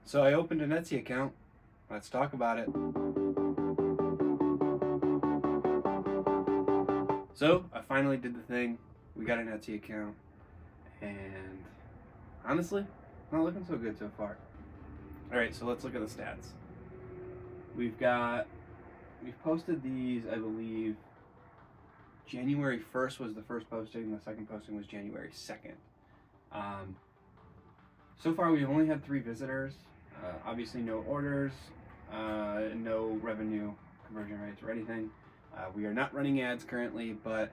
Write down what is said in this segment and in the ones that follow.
So I opened an Etsy account. Let's talk about it. So I finally did the thing. We got an Etsy account, and honestly, not looking so good so far. All right, so let's look at the stats. We've posted these, I believe. January 1st was the first posting. The second posting was January 2nd. So far, we've only had 3 visitors. Obviously, no orders, no revenue conversion rates or anything. We are not running ads currently, but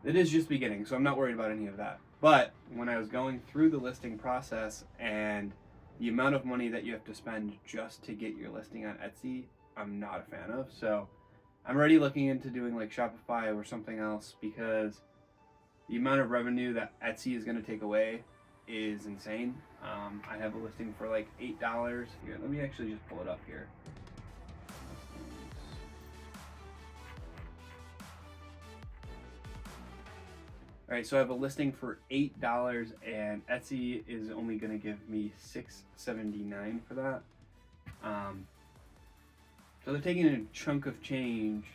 it is just beginning, so I'm not worried about any of that. But when I was going through the listing process and the amount of money that you have to spend just to get your listing on Etsy, I'm not a fan of. So I'm already looking into doing like Shopify or something else, because the amount of revenue that Etsy is going to take away is insane. I have a listing for like $8. Here, let me actually just pull it up here. All right, so I have a listing for $8, and Etsy is only going to give me $6.79 for that. So they're taking a chunk of change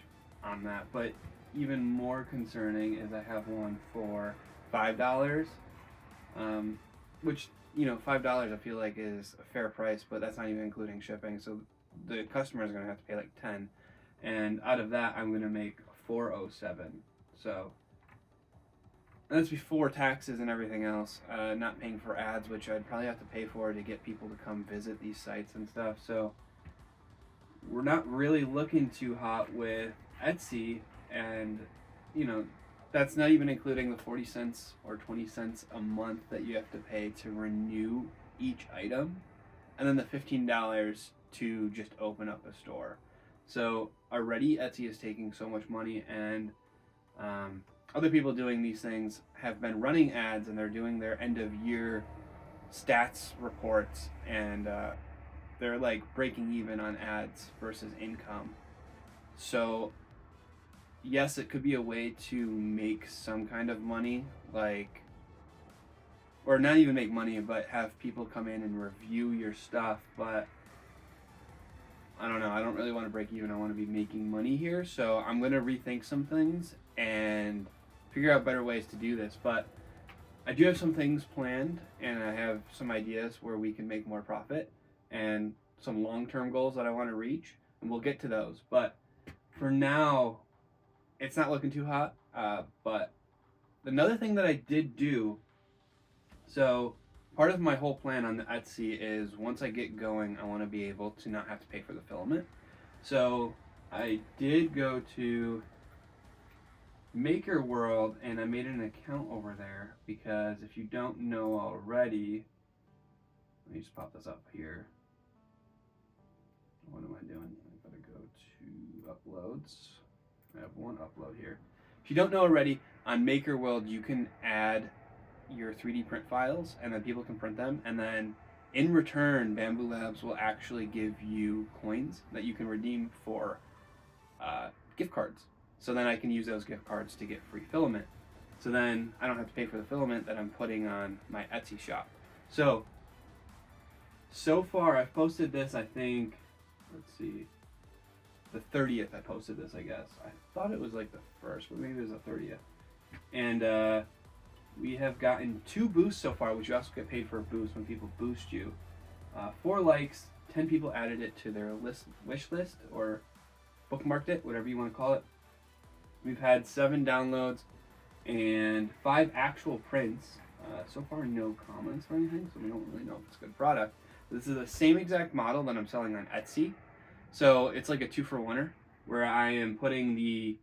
on that, but even more concerning is I have one for $5, which, $5 I feel like is a fair price, but that's not even including shipping. So the customer is going to have to pay like $10, and out of that I'm going to make $4.07. So that's before taxes and everything else, not paying for ads, which I'd probably have to pay for to get people to come visit these sites and stuff. So we're not really looking too hot with Etsy, and that's not even including the 40 cents or 20 cents a month that you have to pay to renew each item, and then the $15 to just open up a store. So already Etsy is taking so much money, and other people doing these things have been running ads, and they're doing their end of year stats reports, and they're like breaking even on ads versus income. So yes, it could be a way to make some kind of money, or not even make money, but have people come in and review your stuff. But I don't know, I don't really want to break even. I want to be making money here. So I'm going to rethink some things and figure out better ways to do this. But I do have some things planned, and I have some ideas where we can make more profit, and some long-term goals that I want to reach, and we'll get to those. But for now, it's not looking too hot. But another thing that I did do, so part of my whole plan on the Etsy is once I get going, I want to be able to not have to pay for the filament. So I did go to MakerWorld, and I made an account over there, because if you don't know already, let me just pop this up here. What am I doing? I gotta go to uploads. I have one upload here. If you don't know already, on MakerWorld you can add your 3D print files, and then people can print them, and then in return Bamboo Labs will actually give you coins that you can redeem for gift cards. So then I can use those gift cards to get free filament. So then I don't have to pay for the filament that I'm putting on my Etsy shop. So far I've posted this, I think, let's see, the 30th I posted this, I guess. I thought it was like the 1st, but maybe it was the 30th. And we have gotten 2 boosts so far, which you also get paid for a boost when people boost you. 4 likes, 10 people added it to their wish list, or bookmarked it, whatever you want to call it. We've had 7 downloads and 5 actual prints. So far, no comments or anything, so we don't really know if it's a good product. This is the same exact model that I'm selling on Etsy. So it's like a 2-for-1er, where I am putting the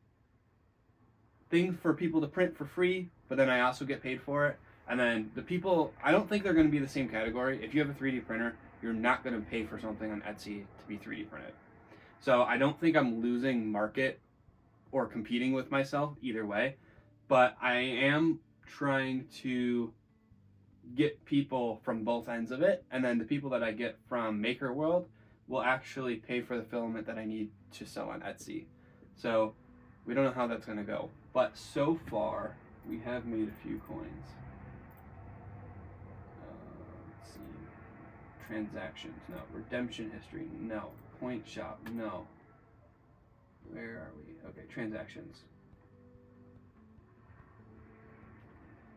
thing for people to print for free, but then I also get paid for it. And then the people, I don't think they're going to be the same category. If you have a 3D printer, you're not going to pay for something on Etsy to be 3D printed. So I don't think I'm losing market or competing with myself either way, but I am trying to get people from both ends of it, and then the people that I get from MakerWorld will actually pay for the filament that I need to sell on Etsy. So we don't know how that's going to go, but so far we have made a few coins. Let's see. transactions, no. Redemption history, no. Point shop, no. Where are we? Okay, transactions.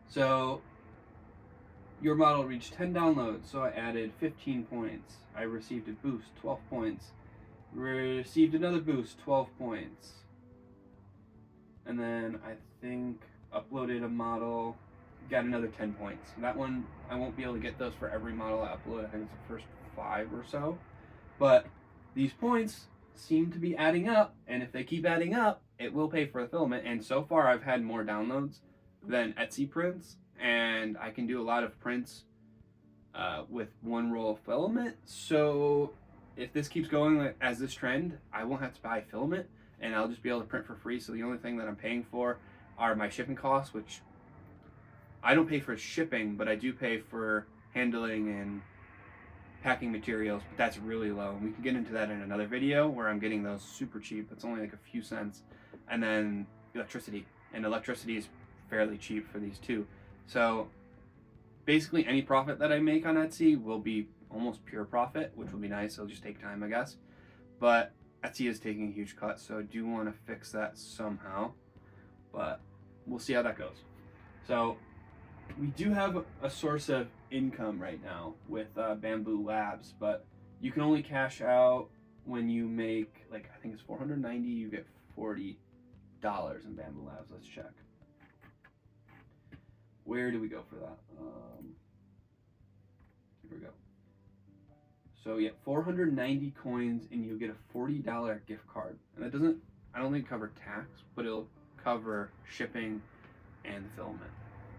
So your model reached 10 downloads, so I added 15 points. I received a boost, 12 points. Received another boost, 12 points. And then I think uploaded a model, got another 10 points. That one, I won't be able to get those for every model I upload. I think it's the first 5 or so. But these points seem to be adding up, and if they keep adding up, it will pay for the filament. And so far, I've had more downloads than Etsy prints, and I can do a lot of prints with one roll of filament. So if this keeps going as this trend, I won't have to buy filament, and I'll just be able to print for free. So the only thing that I'm paying for are my shipping costs, which I don't pay for shipping, but I do pay for handling and packing materials, but that's really low. And we can get into that in another video where I'm getting those super cheap. It's only like a few cents. And then electricity. And electricity is fairly cheap for these too. So basically any profit that I make on Etsy will be almost pure profit, which will be nice. It'll just take time, I guess. But Etsy is taking a huge cut, so I do want to fix that somehow. But we'll see how that goes. So we do have a source of income right now with Bamboo Labs, but you can only cash out when you make, like, I think it's 490, you get $40 in Bamboo Labs. Let's check. Where do we go for that? Here we go. So yeah, 490 coins and you'll get a $40 gift card. And that doesn't, I don't think cover tax, but it'll cover shipping and filament.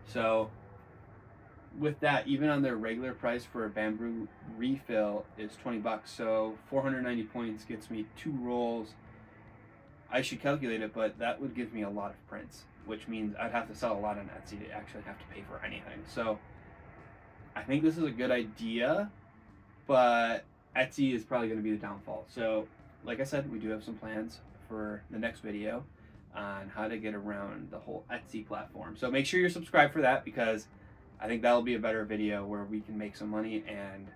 So with that, even on their regular price for a bamboo refill is $20. So 490 points gets me 2 rolls. I should calculate it, but that would give me a lot of prints, which means I'd have to sell a lot on Etsy to actually have to pay for anything. So I think this is a good idea, but Etsy is probably going to be the downfall. So like I said, we do have some plans for the next video on how to get around the whole Etsy platform. So make sure you're subscribed for that, because I think that'll be a better video where we can make some money and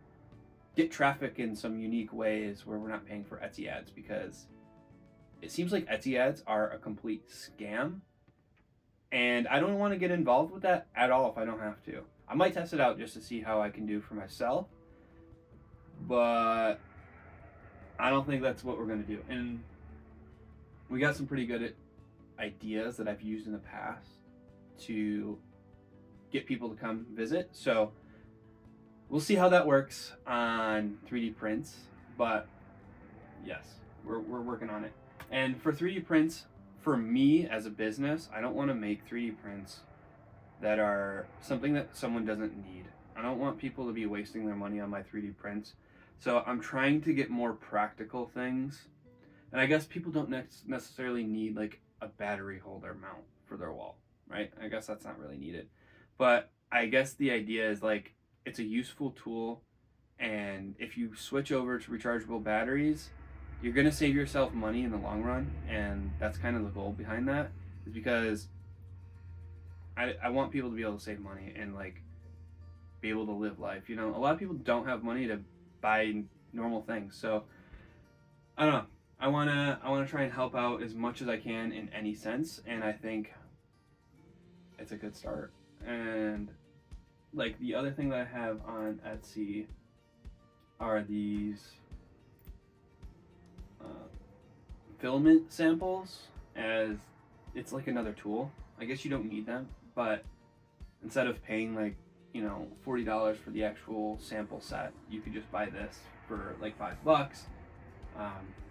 get traffic in some unique ways where we're not paying for Etsy ads, because it seems like Etsy ads are a complete scam. And I don't want to get involved with that at all if I don't have to. I might test it out just to see how I can do for myself, but I don't think that's what we're going to do. And we got some pretty good ideas that I've used in the past to get people to come visit. So we'll see how that works on 3D prints, but yes, we're working on it. And for 3D prints, for me as a business, I don't want to make 3D prints that are something that someone doesn't need. I don't want people to be wasting their money on my 3D prints. So I'm trying to get more practical things. And I guess people don't necessarily need like a battery holder mount for their wall, right? I guess that's not really needed. But I guess the idea is like, it's a useful tool. And if you switch over to rechargeable batteries, you're going to save yourself money in the long run. And that's kind of the goal behind that, is because I want people to be able to save money and like be able to live life. You know, a lot of people don't have money to buy normal things. So I don't know. I wanna try and help out as much as I can in any sense, and I think it's a good start. And like the other thing that I have on Etsy are these filament samples, as it's like another tool. I guess you don't need them, but instead of paying like, you know, $40 for the actual sample set, you could just buy this for like $5.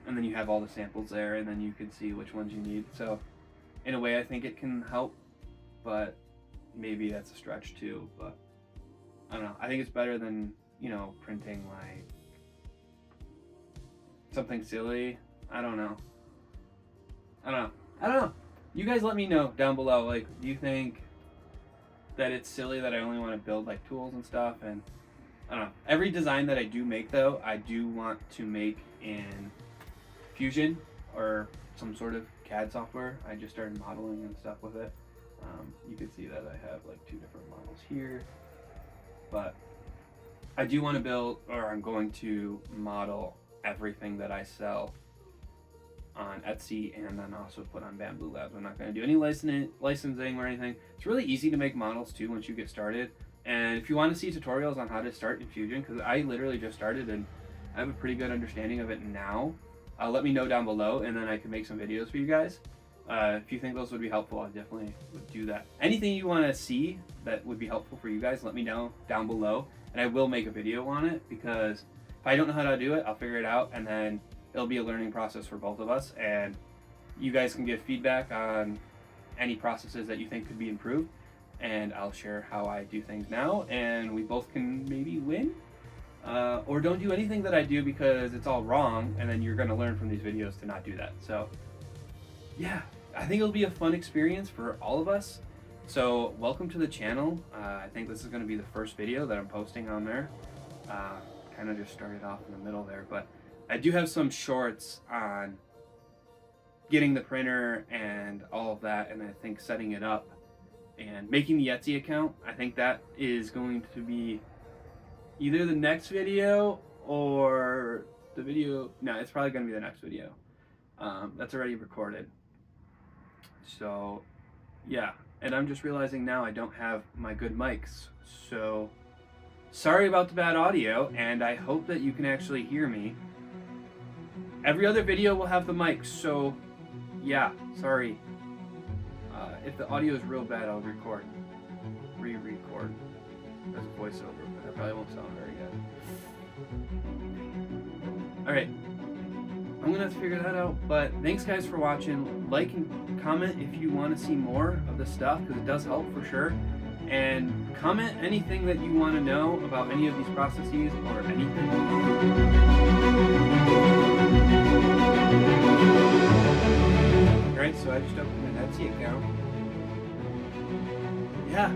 And then you have all the samples there, and then you can see which ones you need. So in a way, I think it can help, but maybe that's a stretch too. But I don't know. I think it's better than, you know, printing like something silly. I don't know. You guys let me know down below. Like, do you think that it's silly that I only want to build like tools and stuff? And I don't know. Every design that I do make, though, I do want to make in Fusion or some sort of CAD software. I just started modeling and stuff with it. You can see that I have like 2 different models here, but I do want to build, or I'm going to model everything that I sell on Etsy and then also put on Bamboo Labs. I'm not going to do any licensing or anything. It's really easy to make models too once you get started. And if you want to see tutorials on how to start Infusion, because I literally just started and I have a pretty good understanding of it now, let me know down below and then I can make some videos for you guys. If you think those would be helpful, I definitely would do that. Anything you want to see that would be helpful for you guys, let me know down below and I will make a video on it, because if I don't know how to do it, I'll figure it out and then it'll be a learning process for both of us, and you guys can give feedback on any processes that you think could be improved, and I'll share how I do things now, and we both can maybe win, or don't do anything that I do because it's all wrong, and then you're going to learn from these videos to not do that. So yeah, I think it'll be a fun experience for all of us. So welcome to the channel. I think this is going to be the first video that I'm posting on there. Kind of just started off in the middle there, but I do have some shorts on getting the printer and all of that, and I think setting it up and making the Etsy account. I think that is going to be either the next video or the video. No, it's probably going to be the next video. That's already recorded. So yeah, and I'm just realizing now I don't have my good mics. So sorry about the bad audio, and I hope that you can actually hear me. Every other video will have the mic, so yeah, sorry. If the audio is real bad, I'll re-record as a voiceover, but that probably won't sound very good. Alright, I'm gonna have to figure that out, but thanks guys for watching. Like and comment if you want to see more of this stuff, because it does help for sure. And comment anything that you want to know about any of these processes or anything. Alright, so I just opened an Etsy account. Yeah,